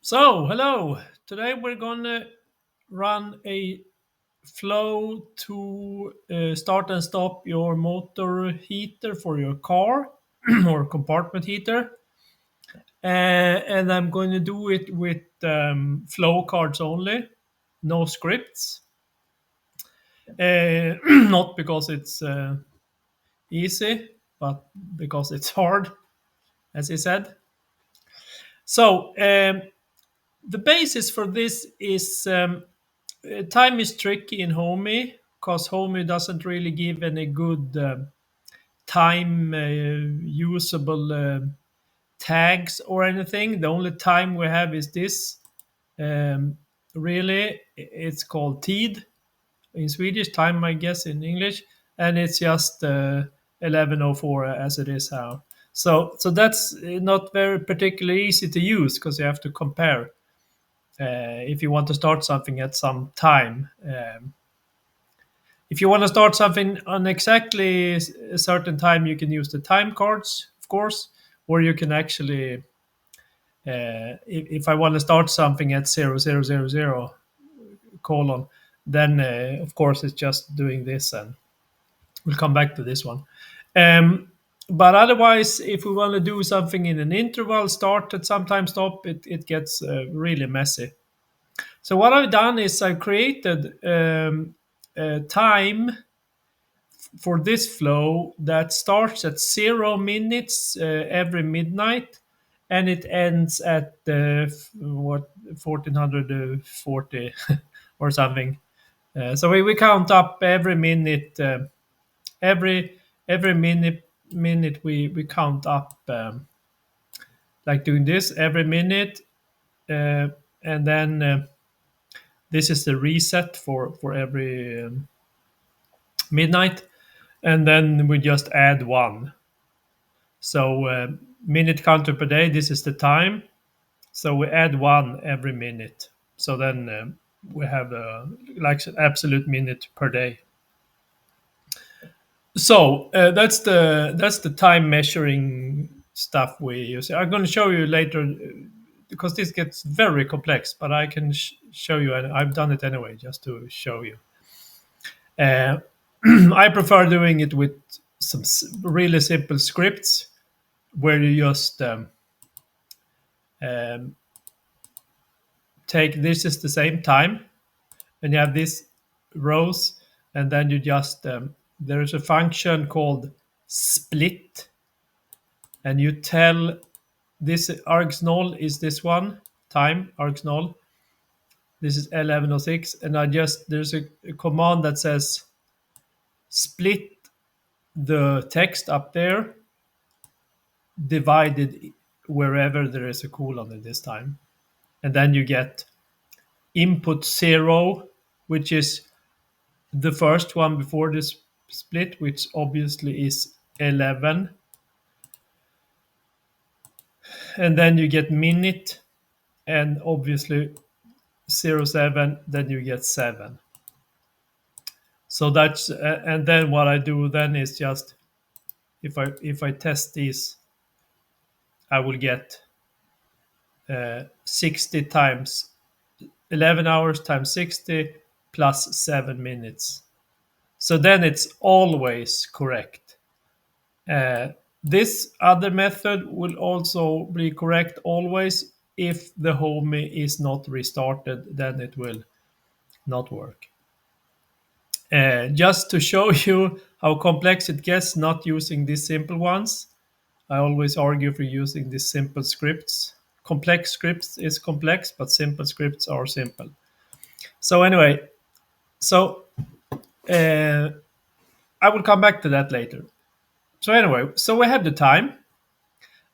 So, hello. Today we're gonna run a flow to start and stop your motor heater for your car or compartment heater. And I'm going to do it with flow cards only, no scripts. Not because it's easy, but because it's hard, as he said. So, the basis for this is time is tricky in Homey because Homey doesn't really give any good time usable tags or anything. The only time we have is this. Um, really, it's called tid in Swedish, time I guess in English, and it's just 11:04 as it is now. So that's not very particularly easy to use because you have to compare if you want to start something at some time. If you want to start something on exactly a certain time, you can use the time cards, of course, or you can actually, if I want to start something at 0000 colon, then of course it's just doing this, and we'll come back to this one. But otherwise, if we want to do something in an interval, start at some time, stop, it gets really messy. So what I've done is I've created a time for this flow that starts at 0 minutes every midnight, and it ends at what 1440 or something. So we count up every minute, every every minute we count up, like doing this every minute, uh, and then this is the reset for every midnight, and then we just add one. So minute counter per day, this is the time. So we add one every minute. So then we have like absolute minute per day. So that's the time measuring stuff we use. I'm going to show you later because this gets very complex, but I can show you, and I've done it anyway just to show you. Uh, I prefer doing it with some really simple scripts where you just um, take this is the same time, and you have these rows, and then you just there is a function called split, and you tell this args null is this one time args null. This is 11:06, and I just there's a command that says split the text up there divided wherever there is a colon in this time, and then you get input 0, which is the first one before this split, which obviously is 11, and then you get minute, and obviously 07, then you get 7. So that's and then what I do then is just if I test these, I will get 60 times 11 hours times 60 plus 7 minutes. So then it's always correct. Uh, this other method will also be correct always. If the HOME is not restarted, then it will not work. Just to show you how complex it gets not using these simple ones, I always argue for using these simple scripts. Complex scripts is complex, but simple scripts are simple. So anyway, so uh, I will come back to that later. So anyway, so we have the time,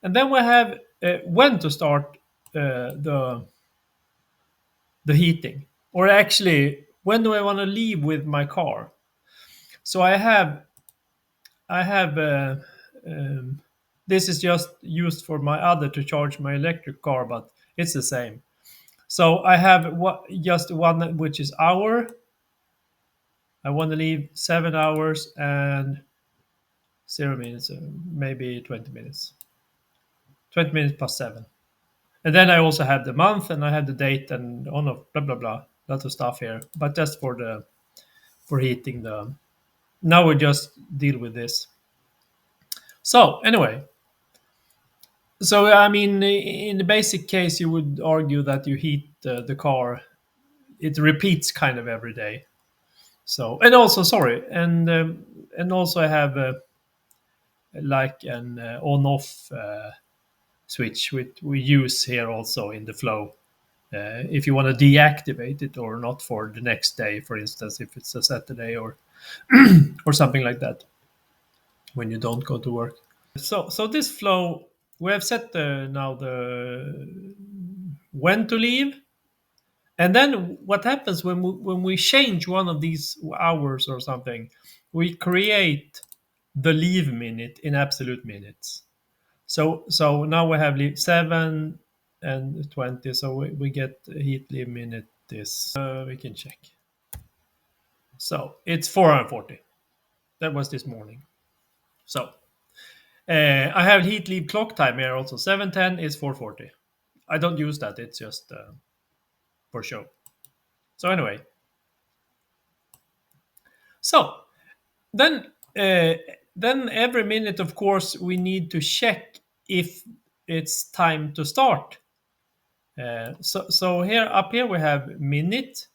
and then we have when to start the heating, or actually when do I want to leave with my car. So I have this is just used for my other to charge my electric car, but it's the same. So I have just one which is hour. I want to leave 7 hours and 0 minutes, maybe 20 minutes. 20 minutes past 7. And then I also have the month and I have the date and on of blah blah blah, lots of stuff here. But just for heating the. Now we just deal with this. So anyway, so I mean, in the basic case, you would argue that you heat the car. It repeats kind of every day. So and also sorry, and also I have like an on-off switch which we use here also in the flow. If you want to deactivate it or not for the next day, for instance, if it's a Saturday or something like that, when you don't go to work. So this flow, we have set now the when to leave, and then what happens when we change one of these hours or something, we create the leave minute in absolute minutes. So now we have leave 7 and 20. So we get heat leave minute is we can check. So it's 440. That was this morning. So I have heat leave clock time here also. 7:10 is 440. I don't use that. It's just for show. So anyway, so then uh, then every minute, of course, we need to check if it's time to start. So here up here we have minute.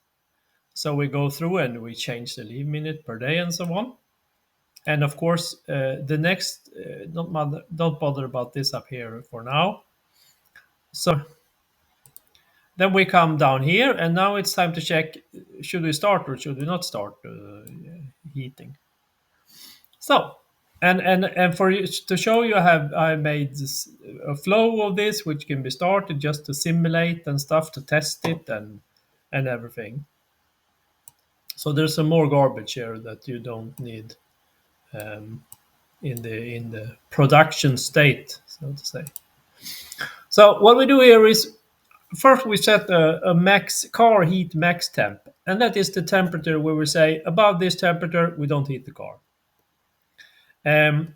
So we go through and we change the leave minute per day and so on. And of course, the next don't bother about this up here for now. So then we come down here, and now it's time to check: should we start or should we not start heating? So, and for you to show you, I made a flow of this, which can be started just to simulate and stuff to test it and everything. So there's some more garbage here that you don't need um, in the production state, so to say. So what we do here is first we set a max car heat max temp, and that is the temperature where we say above this temperature we don't heat the car. Um,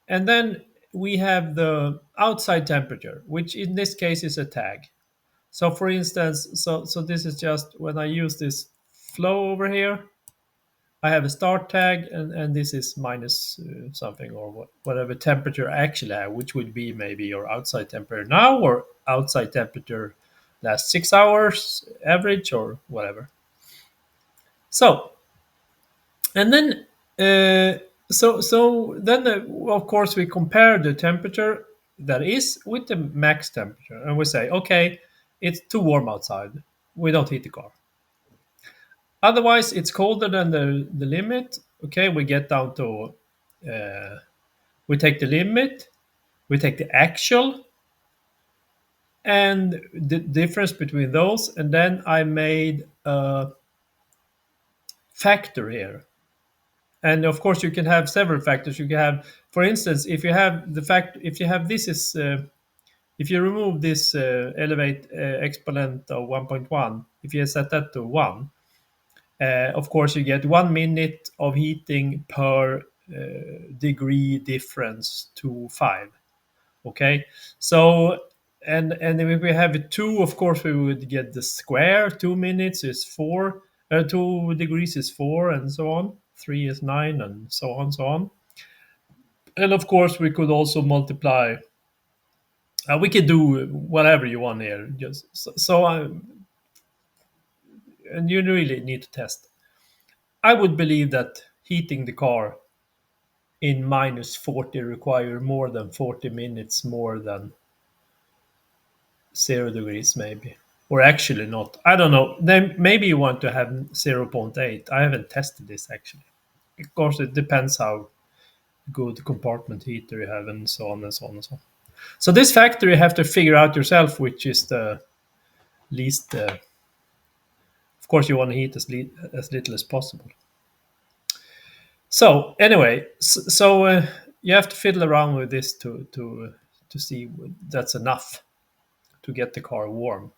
and then we have the outside temperature, which in this case is a tag. So for instance, so this is just when I use this flow over here, I have a start tag, and this is minus something or whatever temperature I actually have, which would be maybe your outside temperature now or outside temperature last 6 hours average or whatever. So, and then so then of course we compare the temperature that is with the max temperature, and we say, okay, it's too warm outside. We don't heat the car. Otherwise, it's colder than the limit. Okay, we get down to we take the limit, we take the actual, and the difference between those, and then I made a factor here. And of course, you can have several factors. You can have, for instance, if you have the fact, if you have this is if you remove this elevate exponent of 1.1, if you set that to 1, of course, you get 1 minute of heating per degree difference to 5. Okay, so and if we have a 2, of course, we would get the square. 2 minutes is 4. 2 degrees is 4, and so on. 3 is 9, and so on, so on. And of course, we could also multiply. We could do whatever you want here. Just and you really need to test. I would believe that heating the car in minus 40 require more than 40 minutes more than 0 degrees, maybe. Or actually not. I don't know. Then maybe you want to have zero point 0.8. I haven't tested this actually. Of course, it depends how good compartment heater you have, and so on and so on and so on. So this factor you have to figure out yourself, which is the least. Of course, you want to heat as little as possible. So anyway, so you have to fiddle around with this to see that's enough to get the car warm.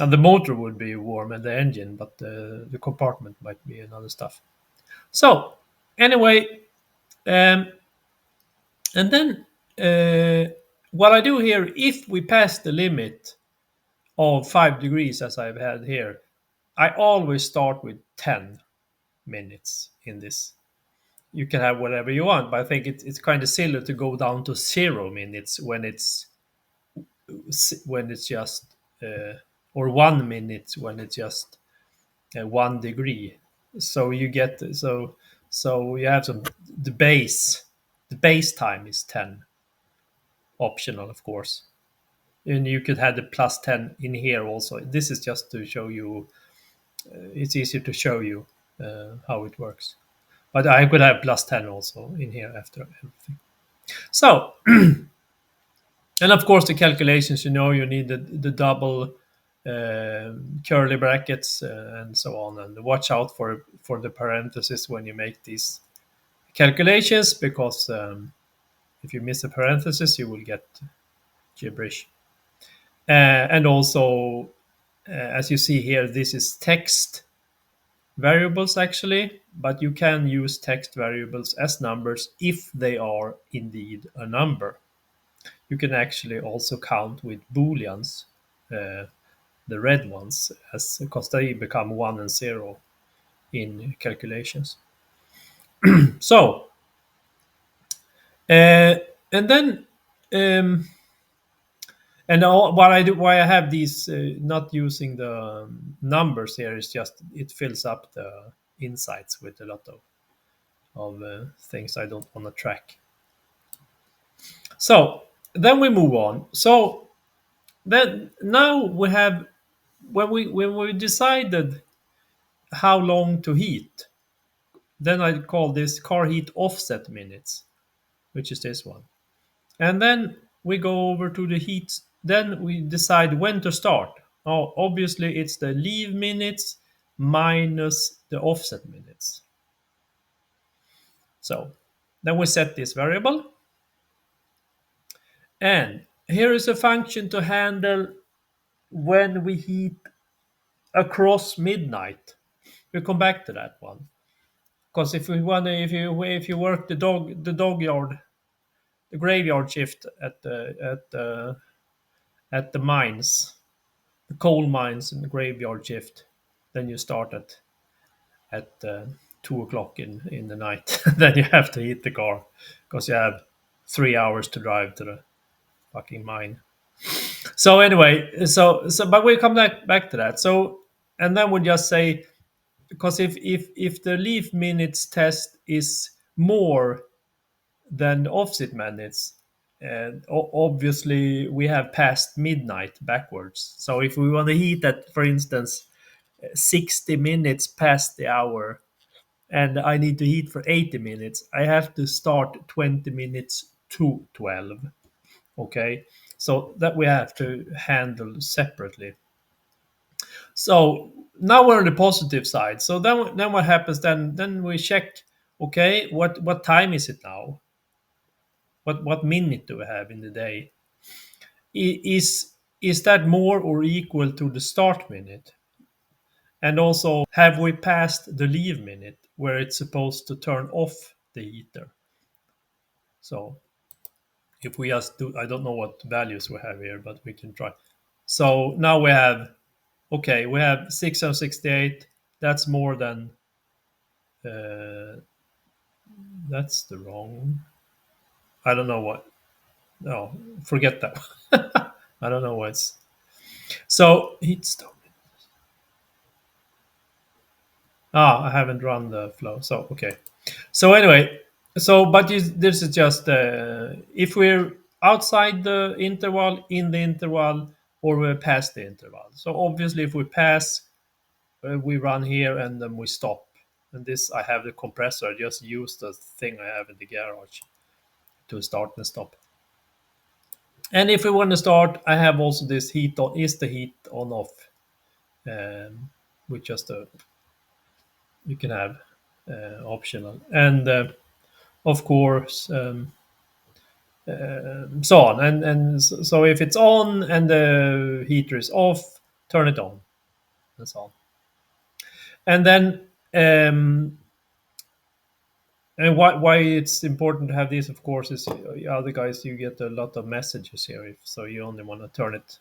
And the motor would be warm and the engine, but the compartment might be another stuff. So anyway, and then what I do here, if we pass the limit of 5 degrees as I've had here, I always start with 10 minutes in this. You can have whatever you want, but I think it's kind of silly to go down to 0 minutes when it's just or 1 minute when it's just 1 degree. So you get so you have some the base time is 10, optional of course, and you could have the plus 10 in here also. This is just to show you, it's easier to show you how it works, but I could have plus 10 also in here after everything. So and of course the calculations, you need the double curly brackets and so on, and watch out for the parentheses when you make these calculations, because if you miss a parenthesis you will get gibberish. And also, as you see here, this is text variables actually, but you can use text variables as numbers if they are indeed a number. You can actually also count with booleans, the red ones, as because they become 1 and 0 in calculations. So and then and what I do, why I have these not using the numbers here, is just it fills up the insights with a lot of things I don't want to track. So then we move on. So then now we have, when we decided how long to heat, then I call this car heat offset minutes, which is this one. And then we go over to the heat. Then we decide when to start. Oh, obviously it's the leave minutes minus the offset minutes. So then we set this variable. And here is a function to handle when we heat across midnight. We'll come back to that one. Because if you work the dog yard, the graveyard shift at the mines, the coal mines and the graveyard shift, then you start at 2 o'clock in the night. Then you have to heat the car because you have 3 hours to drive to the fucking mine. So anyway, but we'll come back to that. So and then we'll just say, because if the leaf minutes test is more than the offset minutes, and obviously we have passed midnight backwards. So if we want to heat at, for instance, 60 minutes past the hour, and I need to heat for 80 minutes, I have to start 20 minutes to 12. Okay, so that we have to handle separately. So now we're on the positive side. So then what happens? Then we check. Okay, what time is it now? What minute do we have in the day? Is that more or equal to the start minute? And also, have we passed the leave minute where it's supposed to turn off the heater? So if we just do, I don't know what values we have here, but we can try. So now we have, okay, we have 668. That's more than, that's the wrong. I don't know what. No, forget that. I don't know what's. So heat stop. I haven't run the flow. So okay. So anyway, this is just if we're outside the interval, in the interval, or we're past the interval. So obviously, if we pass, we run here and then we stop. And this, I have the compressor. I just use the thing I have in the garage to start and stop. And if we want to start, I have also this heat on. Is the heat on off? With just a, you can have optional, and of course so on, and so if it's on and the heater is off, turn it on, and so on. And then And why it's important to have this, of course, is other guys you get a lot of messages here, so you only want to turn it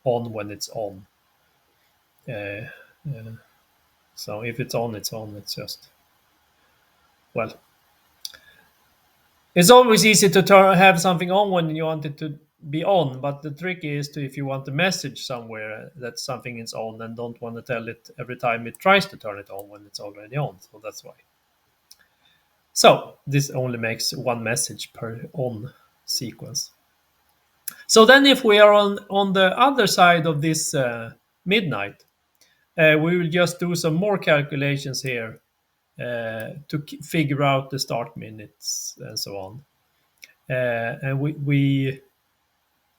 on when it's on. Uh, so if it's on, it's on. It's just well, it's always easy to have something on when you want it to be on, but the trick is to if you want a message somewhere that something is on and don't want to tell it every time it tries to turn it on when it's already on. So that's why. So this only makes one message per on sequence. So then if we are on the other side of this midnight, we will just do some more calculations here to figure out the start minutes and so on. And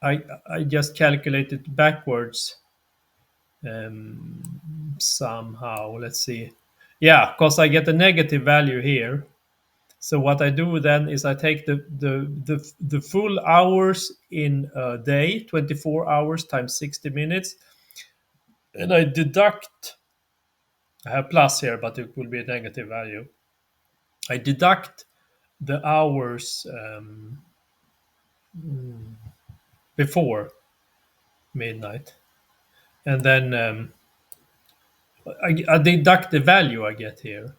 I just calculated backwards somehow. Let's see. Yeah, because I get a negative value here. So what I do then is I take the full hours in a day, 24 hours times 60 minutes, and I deduct. I have plus here, but it will be a negative value. I deduct the hours before midnight, and then I deduct the value I get here,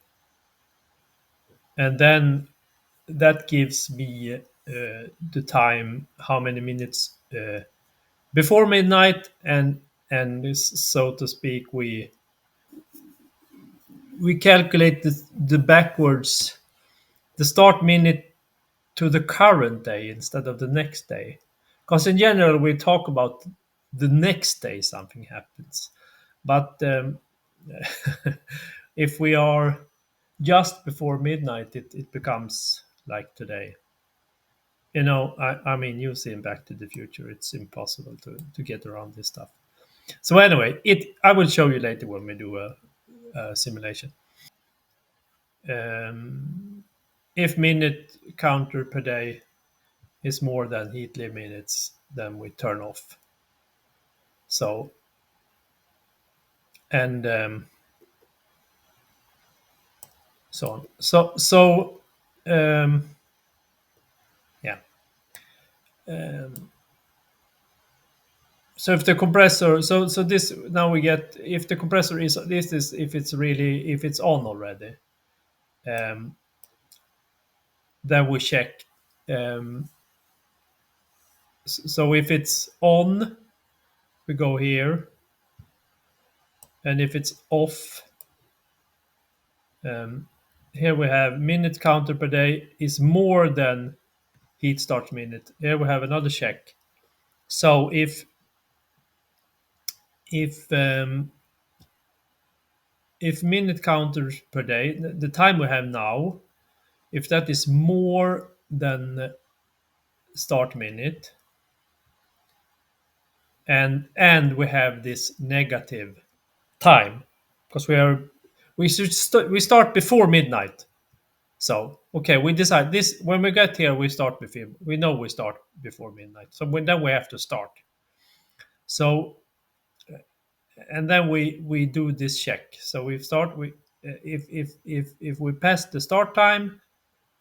and then that gives me the time, how many minutes before midnight, and so to speak, we calculate the backwards, the start minute to the current day instead of the next day, because in general we talk about the next day something happens, but if we are just before midnight, it becomes like today. I mean, you see in Back to the Future, it's impossible to get around this stuff. So anyway, I will show you later when we do a simulation. If minute counter per day is more than heat leave minutes, then we turn off. So and so on. Um, yeah. Um, so if the compressor, so this now we get if the compressor is this is if it's on already, um, then we check. Um, so if it's on, we go here, and if it's off, um, here we have minute counter per day is more than heat start minute. Here we have another check. So if um, if minute counters per day, the time we have now, if that is more than start minute, and we have this negative time, because we start before midnight. So okay, we decide this when we get here. We start before we know we start before midnight. So then we have to start. So and then we do this check. So we start. We if we pass the start time,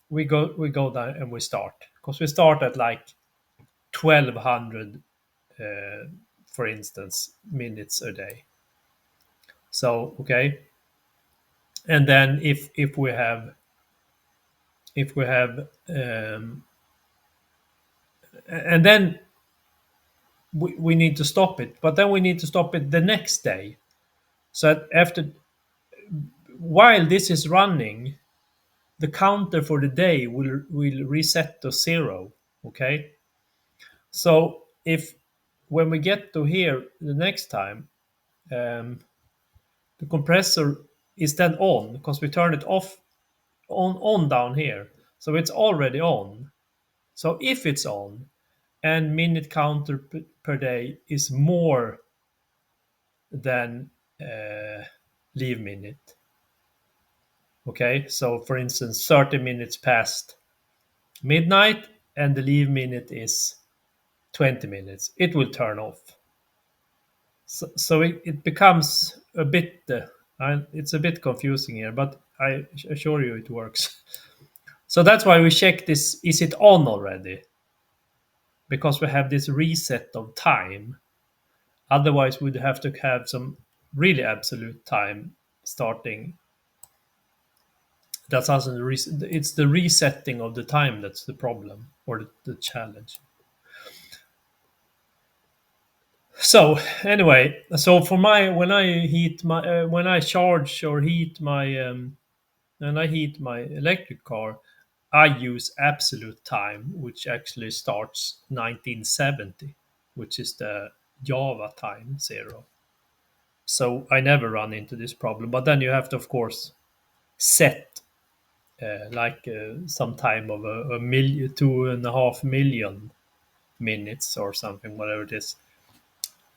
we go down and we start, because we start at like 1200, for instance, minutes a day. So okay, and then if we have and then we need to stop it, but then we need to stop it the next day. So after while this is running, the counter for the day will reset to zero. Okay, so if when we get to here the next time, um, the compressor is then on because we turn it off on down here, so it's already on. So if it's on and minute counter per day is more than leave minute, okay, so for instance 30 minutes past midnight and the leave minute is 20 minutes, it will turn off. So it becomes a bit it's a bit confusing here, but I assure you it works. So that's why we check this, is it on already? Because we have this reset of time. Otherwise, we'd have to have some really absolute time starting. That doesn't it's the resetting of the time that's the problem or the challenge. So anyway, so for my when I charge or heat my when I heat my electric car, I use absolute time, which actually starts 1970, which is the Java time zero. So I never run into this problem. But then you have to, of course, set some time of a million, 2.5 million minutes or something, whatever it is,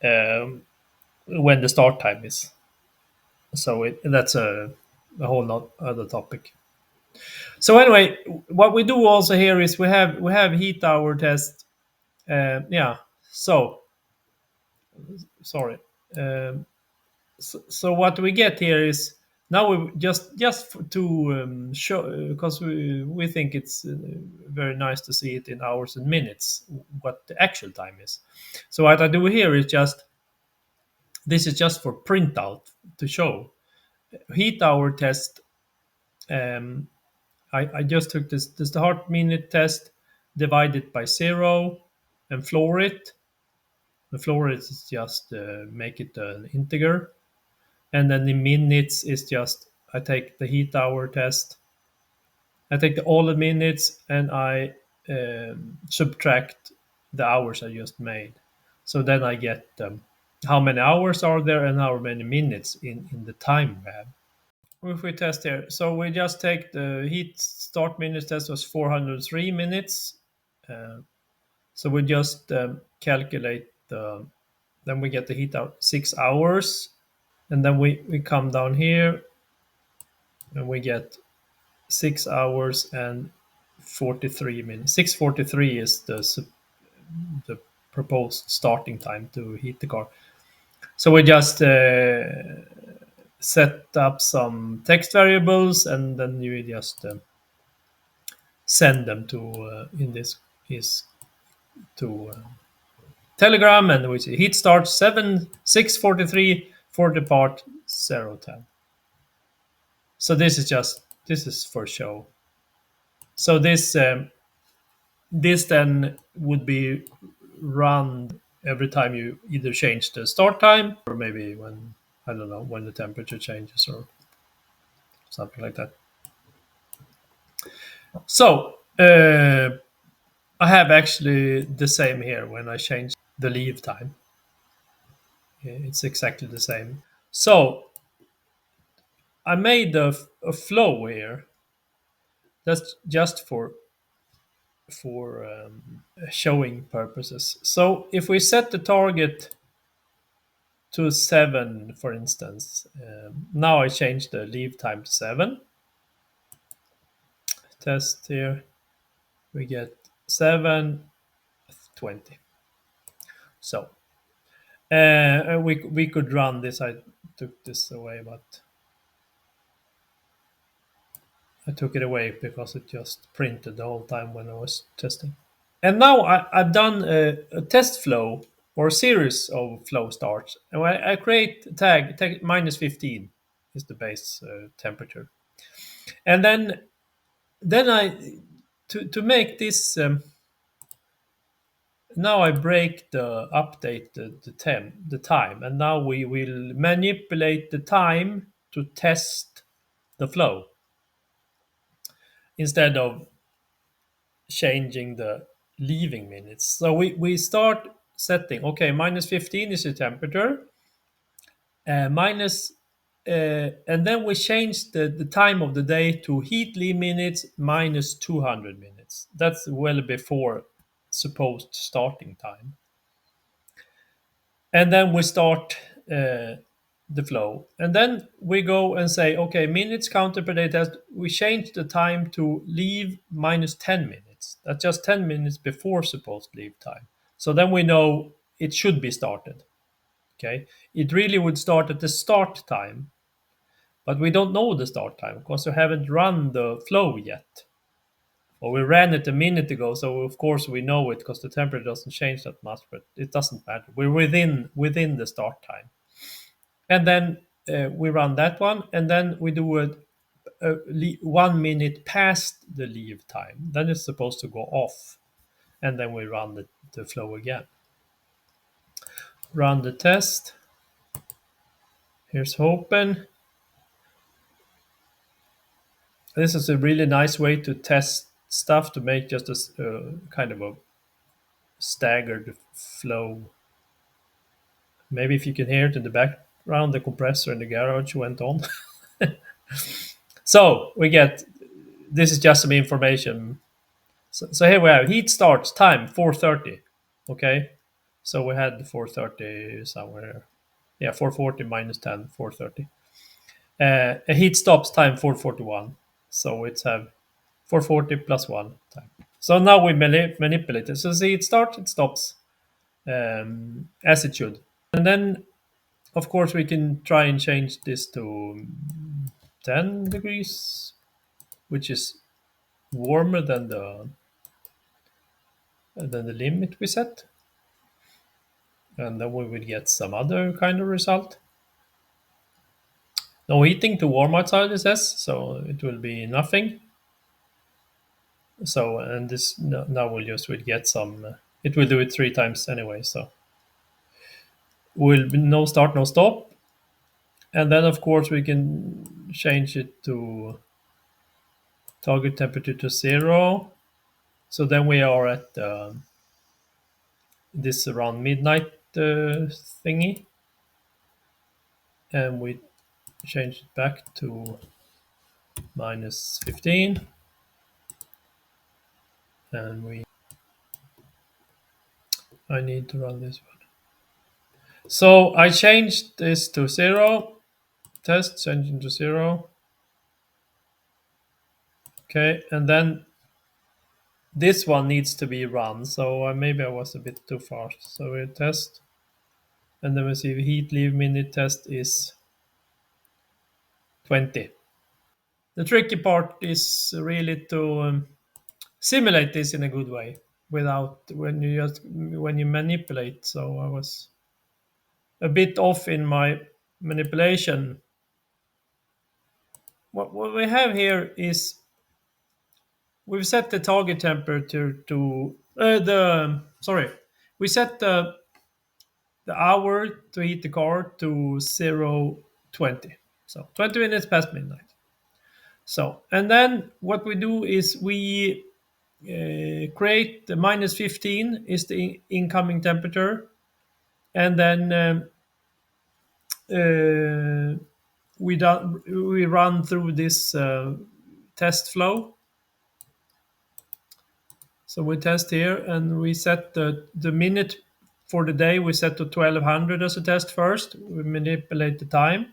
um, when the start time is. So that's a whole lot other topic. So anyway, what we do also here is we have heat hour test. Yeah. So sorry. Um, so what we get here is now we to show, because we think it's very nice to see it in hours and minutes what the actual time is. So what I do here is just this is just for printout to show heat hour test. um, I just took this the heart minute test, divide it by zero, and floor it. The floor is just make it an integer, and then the minutes is just I take the heat hour test. I take all the minutes and I subtract the hours I just made. So then I get how many hours are there and how many minutes in the time we have. If we test here, so we just take the heat start minutes test was 403 minutes. Uh, so we just calculate then we get the heat out 6 hours, and then we come down here and we get 6 hours and 43 minutes. 6:43 is the proposed starting time to heat the car. So we just set up some text variables, and then you just send them to in this is to Telegram, and we see heat start 6:43 for the part 010. So this is for show. So this then would be run every time you either change the start time or maybe when I don't know when the temperature changes or something like that. So I have actually the same here when I change the leave time. It's exactly the same. So I made a flow here that's just for showing purposes. So if we set the target to 7, for instance, now I change the leave time to 7. Test here, we get 7:20. So we could run this. I took this away, but I took it away because it just printed the whole time when I was testing. And now I've done a test flow or a series of flow starts. And I create tag minus 15 is the base temperature. And then I to make this now I break the update the time, and now we will manipulate the time to test the flow instead of changing the leaving minutes. So we start setting, okay, minus 15 is the temperature, minus, and then we change the time of the day to heat leave minutes minus 200 minutes. That's well before supposed starting time. And then we start the flow. And then we go and say, okay, minutes counted per day test. We change the time to leave minus 10 minutes. That's just 10 minutes before supposed leave time. So then we know it should be started. Okay. It really would start at the start time, but we don't know the start time because we haven't run the flow yet. Well, we ran it a minute ago, so of course we know it because the temperature doesn't change that much, but it doesn't matter. We're within the start time, and then we run that one, and then we do 1 minute past the leave time. Then it's supposed to go off, and then we run the flow again. Run the test. Here's open. This is a really nice way to test stuff to make just a kind of a staggered flow. Maybe if you can hear it in the background, the compressor in the garage went on. So we get, this is just some information. So here we have heat starts time 4:30. Okay, so we had 4:30 somewhere. Yeah, 4:40 minus 10, 4:30. A heat stops time 4:41. So it's have 4:40 plus 1 time. So now we manipulate it. So see, it starts, it stops, as it should. And then, of course, we can try and change this to 10 degrees, which is warmer than the limit we set. And then we will get some other kind of result. No heating to warm outside, it says, so it will be nothing. So, and this now we'll just will get some. It will do it 3 times anyway, so will be no start, no stop. And then, of course, we can change it to target temperature to 0. So then we are at this around midnight thingy, and we change it back to minus 15, and I need to run this one. So I changed this to 0. Test changing to 0. Okay, and then this one needs to be run. So maybe I was a bit too fast. So we test, and then we see the heat leave minute test is 20. The tricky part is really to simulate this in a good way without when you manipulate. So I was a bit off in my manipulation. What we have here is we've set the target temperature to the sorry, we set the hour to heat the car to 0:20, so 20 minutes past midnight. So, and then what we do is we create the minus 15 is the incoming temperature, and then we run through this test flow. So we test here, and we set the minute for the day. We set to 1200 as a test first. We manipulate the time.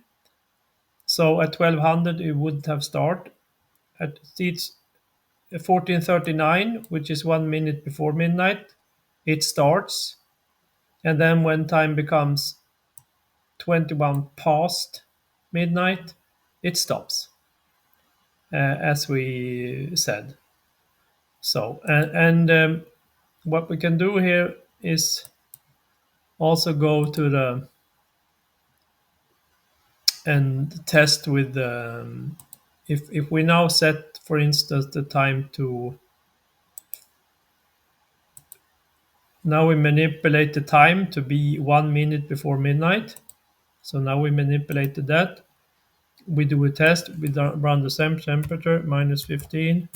So at 1200 it would have start. At it's 1439, which is 1 minute before midnight, it starts. And then when time becomes 21 past midnight, it stops, as we said. So, and what we can do here is also go to the and test with if we now set, for instance, the time to, now we manipulate the time to be 1 minute before midnight. So now we manipulated that. We do a test. We run the same temperature, minus 15,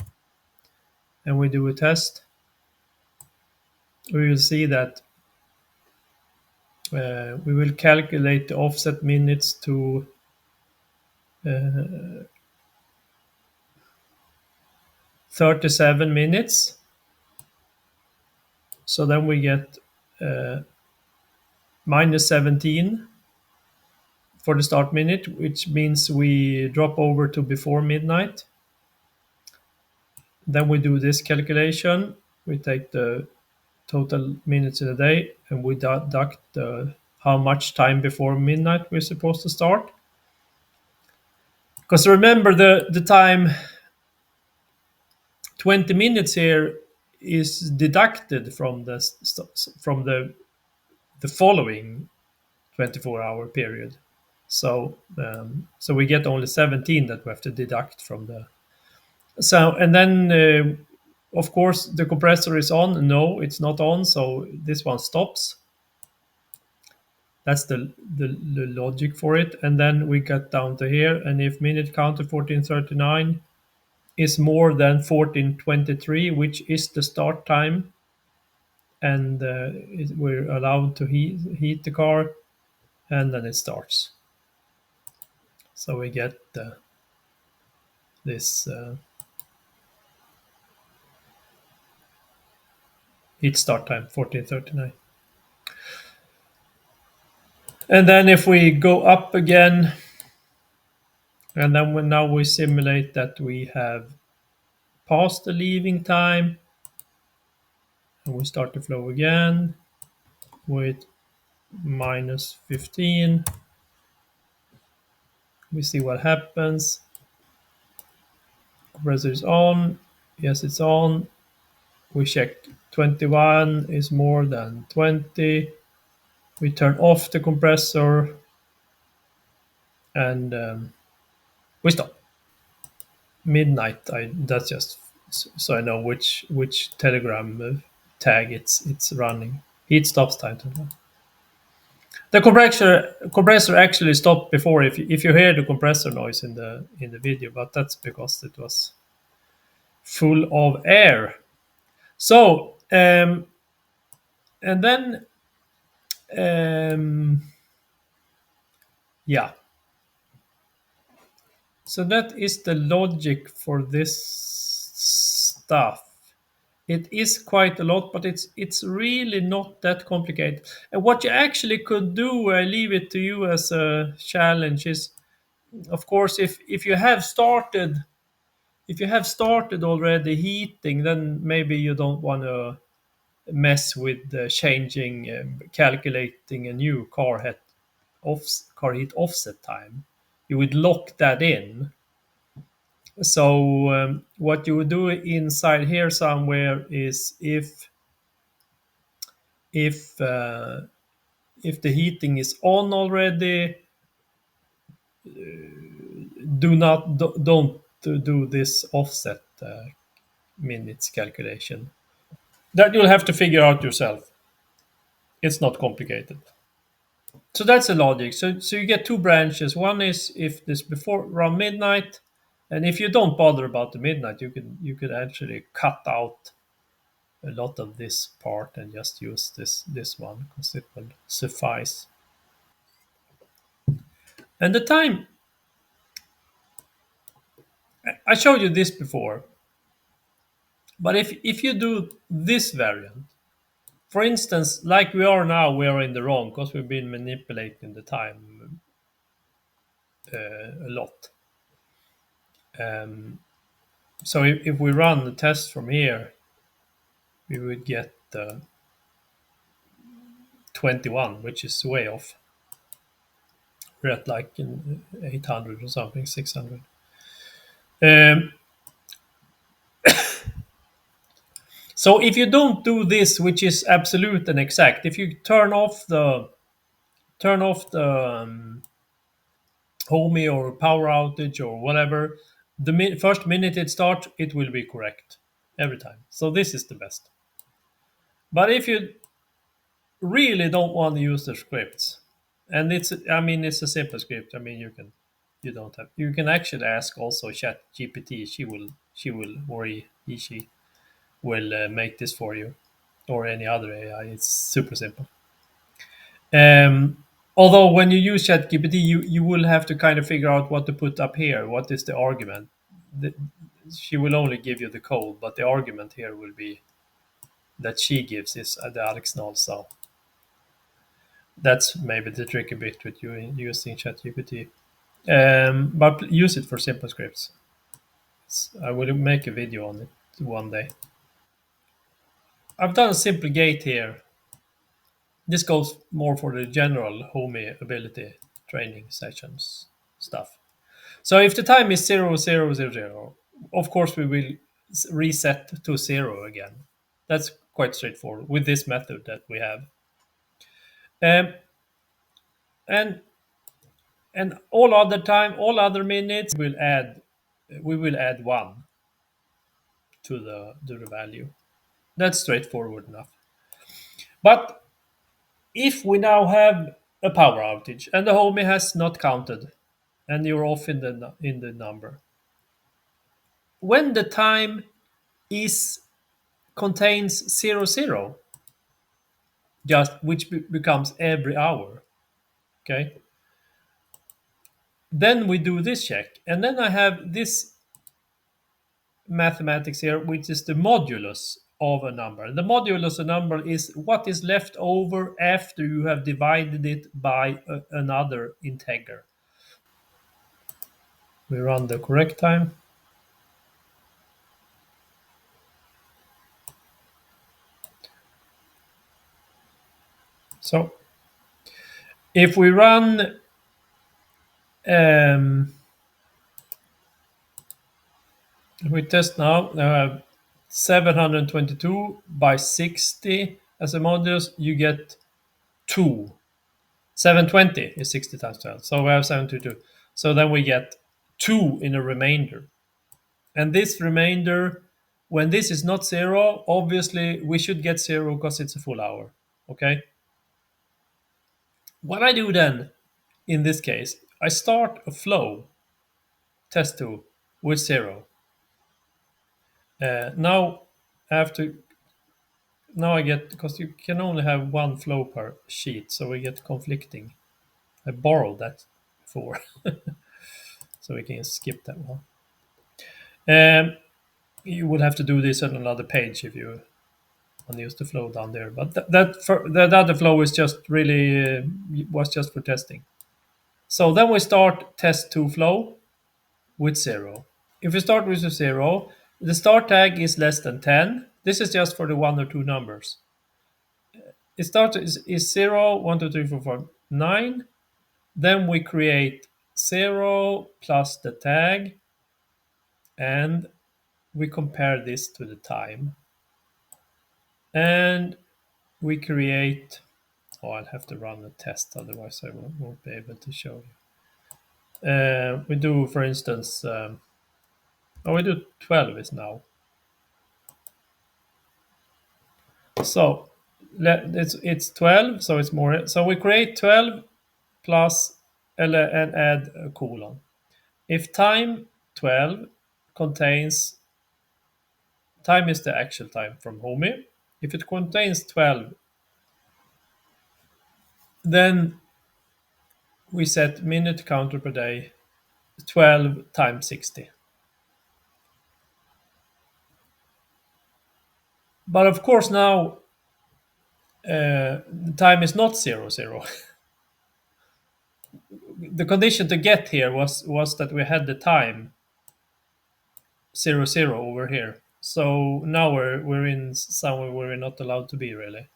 and we do a test. We will see that we will calculate the offset minutes to 37 minutes. So then we get minus 17 for the start minute, which means we drop over to before midnight. Then we do this calculation. We take the total minutes in a day, and we deduct how much time before midnight we're supposed to start. Because remember, the time 20 minutes here is deducted from the following 24-hour period. So we get only 17 that we have to deduct from the. So and then of course the compressor is on. No, it's not on. So this one stops. That's the logic for it. And then we get down to here. And if minute counter 1439 is more than 1423, which is the start time, and we're allowed to heat the car, and then it starts. So we get this heat start time 1439. And then if we go up again, and then now we simulate that we have passed the leaving time, and we start the flow again with minus 15. We see what happens. Compressor is on. Yes, it's on. We check 21 is more than 20. We turn off the compressor, and we stop. Midnight. That's just so I know which Telegram tag it's running. Heat stops time to run. The compressor actually stopped before. If you hear the compressor noise in the video, but that's because it was full of air. So and then yeah. So that is the logic for this stuff. It is quite a lot, but it's really not that complicated. And what you actually could do, I leave it to you as a challenge, is of course if you have started already heating, then maybe you don't want to mess with changing, calculating a new car heat offset time. You would lock that in. So what you would do inside here somewhere is if uh, if the heating is on already, don't do this offset minutes calculation. That you'll have to figure out yourself. It's not complicated. So that's the logic. So you get two branches. One is if this before around midnight, and if you don't bother about the midnight, you could actually cut out a lot of this part and just use this one because it will suffice. And the time, I showed you this before, but if you do this variant, for instance, like we are now, we are in the wrong because we've been manipulating the time a lot. So if we run the test from here, we would get 21, which is way off. We're at like in 800 or something, 600. So if you don't do this, which is absolute and exact, if you turn off the HOMEY or power outage or whatever, the first minute it starts, it will be correct every time. So this is the best. But if you really don't want to use the scripts, and it's a simple script. I mean, you can actually ask also Chat GPT. She will she will make this for you, or any other AI. It's super simple. Although when you use ChatGPT, you will have to kind of figure out what to put up here. What is the argument? The, she will only give you the code, but the argument here will be that she gives is the Alex null. So that's maybe the tricky bit with you using ChatGPT. But use it for simple scripts. I will make a video on it one day. I've done a simple gate here. This goes more for the general HOMEY ability training sessions stuff. So if the time is 0000, of course we will reset to 0 again. That's quite straightforward with this method that we have. Um, and all other time, all other minutes, we will add 1 to the value. That's straightforward enough. But if we now have a power outage and the homie has not counted, and you're off in the number, when the time is contains 00, just which becomes every hour, okay, then we do this check, and then I have this mathematics here, which is the modulus of a number. The modulus of a number is what is left over after you have divided it by another integer. We run the correct time. So if we run we test now, 722 by 60 as a modulus, you get 2. 720 is 60 times 12, so we have 722. So then we get 2 in a remainder. And this remainder, when this is not 0, obviously we should get 0 because it's a full hour. Okay? What I do then, in this case, I start a flow, test 2, with 0. Now, after now I get, because you can only have one flow per sheet, so we get conflicting. I borrowed that before, so we can skip that one. You would have to do this on another page if you want to use the flow down there. But that other flow is just really was just for testing. So then we start test 2 flow with 0. If we start with 0, the start tag is less than 10. This is just for the 1 or 2 numbers. It starts is 0, 1, 2, 3, 4, 5, 9. Then we create 0 plus the tag, and we compare this to the time. And we create, I'll have to run a test, otherwise I won't be able to show you. We do, for instance, we do 12 is now. So it's 12, so it's more. So we create 12 plus and add a colon. If time 12 contains, time is the actual time from HOMEY. If it contains 12, then we set minute counter per day 12 times 60. But of course now the time is not 00. The condition to get here was that we had the time 00 over here. So now we're in somewhere where we're not allowed to be, really.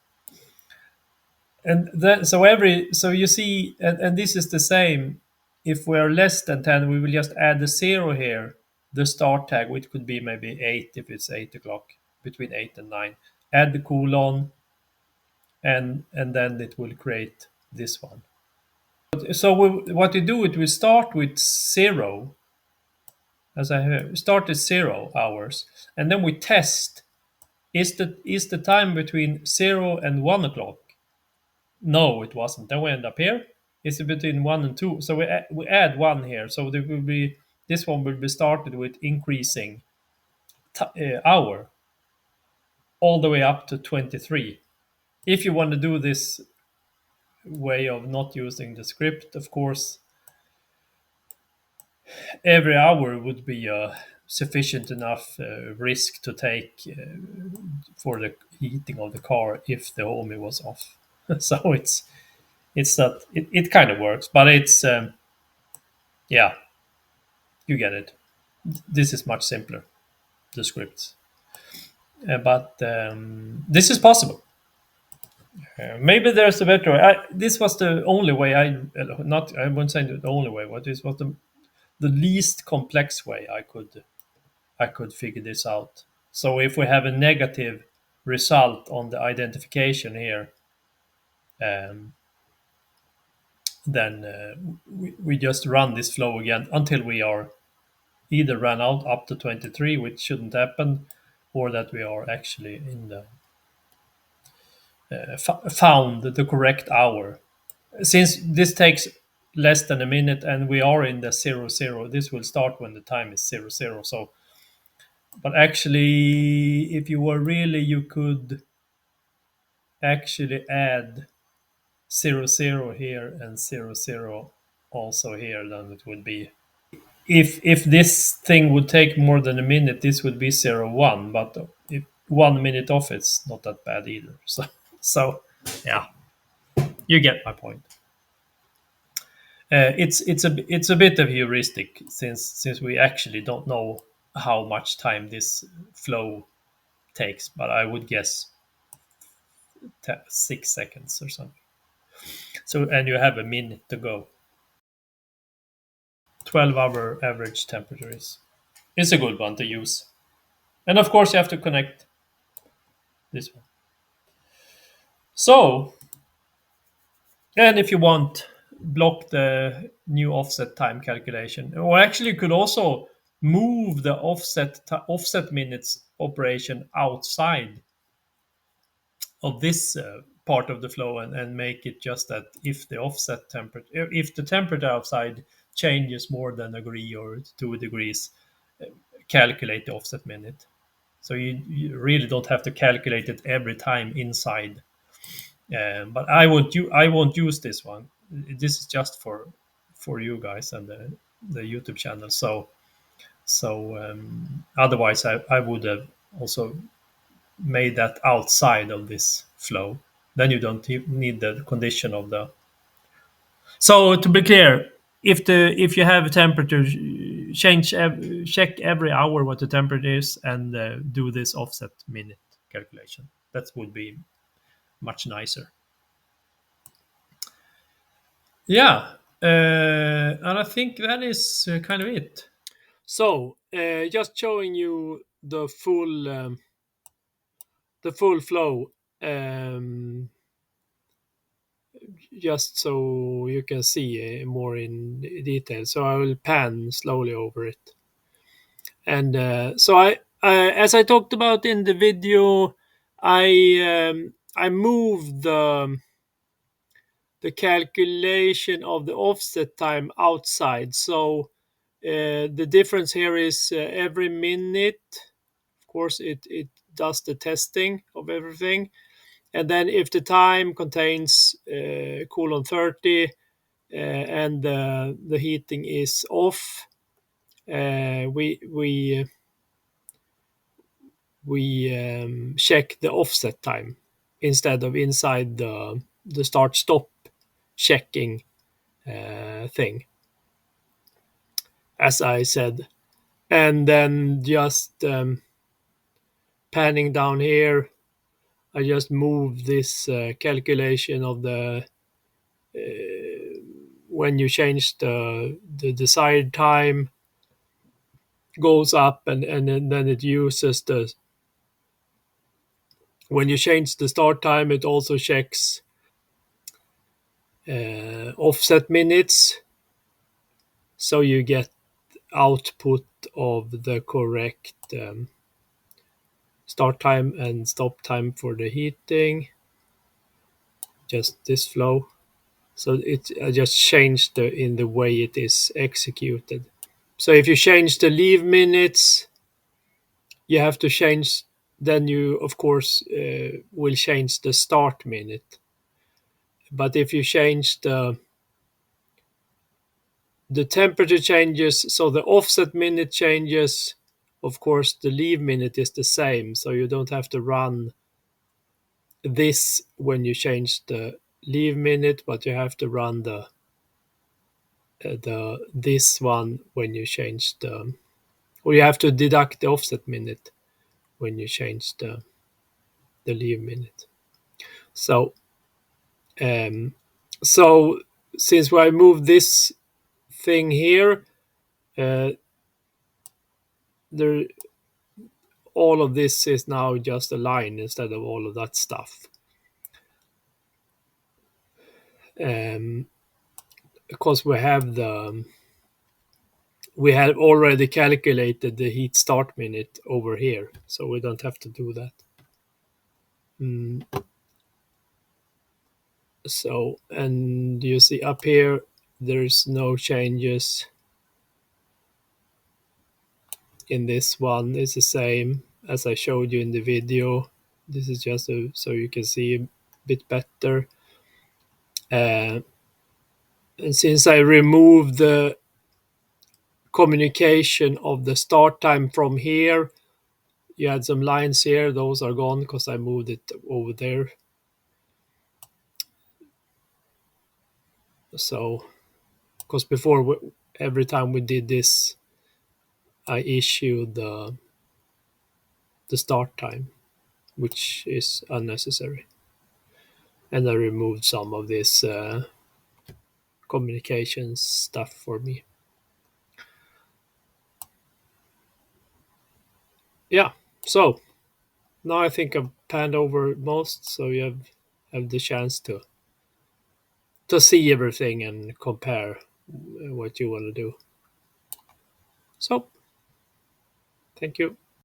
And then so you see, and this is the same. If we are less than 10, we will just add a 0 here, the start tag, which could be maybe 8 if it's 8 o'clock, between 8 and 9. Add the colon, and then it will create this one. So what we do, it will start with 0, as I have start at 0 hours, and then we test, is the time between 0 and 1 o'clock? No, it wasn't. Then we end up here. Is it between 1 and 2? So we add 1 here. So there will be, this one will be started with increasing hour all the way up to 23. If you want to do this way of not using the script, of course, every hour would be a sufficient enough risk to take for the heating of the car if the HOMEY was off. So it's not, it kind of works, but it's yeah, you get it. This is much simpler, the scripts, but this is possible. Maybe there's a better way. This was the only way. I wouldn't say the only way, but this was the least complex way I could I could figure this out. So if we have a negative result on the identification here, um, then we just run this flow again until we are either run out up to 23, which shouldn't happen, or that we are actually in the found the correct hour. Since this takes less than a minute and we are in the 00, this will start when the time is 00. So, but actually, if you were really, you could actually add 00 here and 00 also here, then it would be, if this thing would take more than a minute, this would be 01. But if 1 minute off, it's not that bad either. So yeah, you get my point. It's a bit of heuristic, since we actually don't know how much time this flow takes, but I would guess 6 seconds or something. So, and you have a minute to go. 12-hour average temperature is a good one to use. And of course, you have to connect this one. So, and if you want, block the new offset time calculation. Or actually, you could also move the offset minutes operation outside of this part of the flow, and make it just that if the offset temperature, if the temperature outside changes more than a degree or 2 degrees, calculate the offset minute. So you really don't have to calculate it every time inside. But I won't use this one. This is just for you guys and the YouTube channel. So otherwise, I would have also made that outside of this flow. Then you don't need the condition of the. So to be clear, if you have a temperature change, check every hour what the temperature is, and do this offset minute calculation. That would be much nicer. Yeah, and I think that is kind of it. So, just showing you the full flow, um, just so you can see more in detail. So I will pan slowly over it, and so as I talked about in the video, I moved the calculation of the offset time outside. So the difference here is every minute, of course, it does the testing of everything. And then if the time contains colon 30 and the heating is off, we check the offset time instead of inside the start stop checking thing, as I said. And then just panning down here, I just move this calculation of the when you change the desired time goes up, and then it uses the, when you change the start time, it also checks offset minutes, so you get output of the correct start time and stop time for the heating, just this flow. So I just changed in the way it is executed. So if you change the leave minutes, you have to change, then you of course will change the start minute. But if you change the temperature changes, so the offset minute changes, of course the leave minute is the same, so you don't have to run this when you change the leave minute, but you have to run the this one when you change the, or you have to deduct the offset minute when you change the leave minute. So so since I moved this thing here, there all of this is now just a line instead of all of that stuff. Because we have already calculated the heat start minute over here, so we don't have to do that. So, and you see up here, there's no changes in this one. It's the same as I showed you in the video. This is just so you can see a bit better. And since I removed the communication of the start time from here, you had some lines here. Those are gone because I moved it over there. So, because before, every time we did this, I issued the start time, which is unnecessary. And I removed some of this communication stuff for me. Yeah, so now I think I've panned over most, so you have the chance to see everything and compare what you want to do. So, thank you.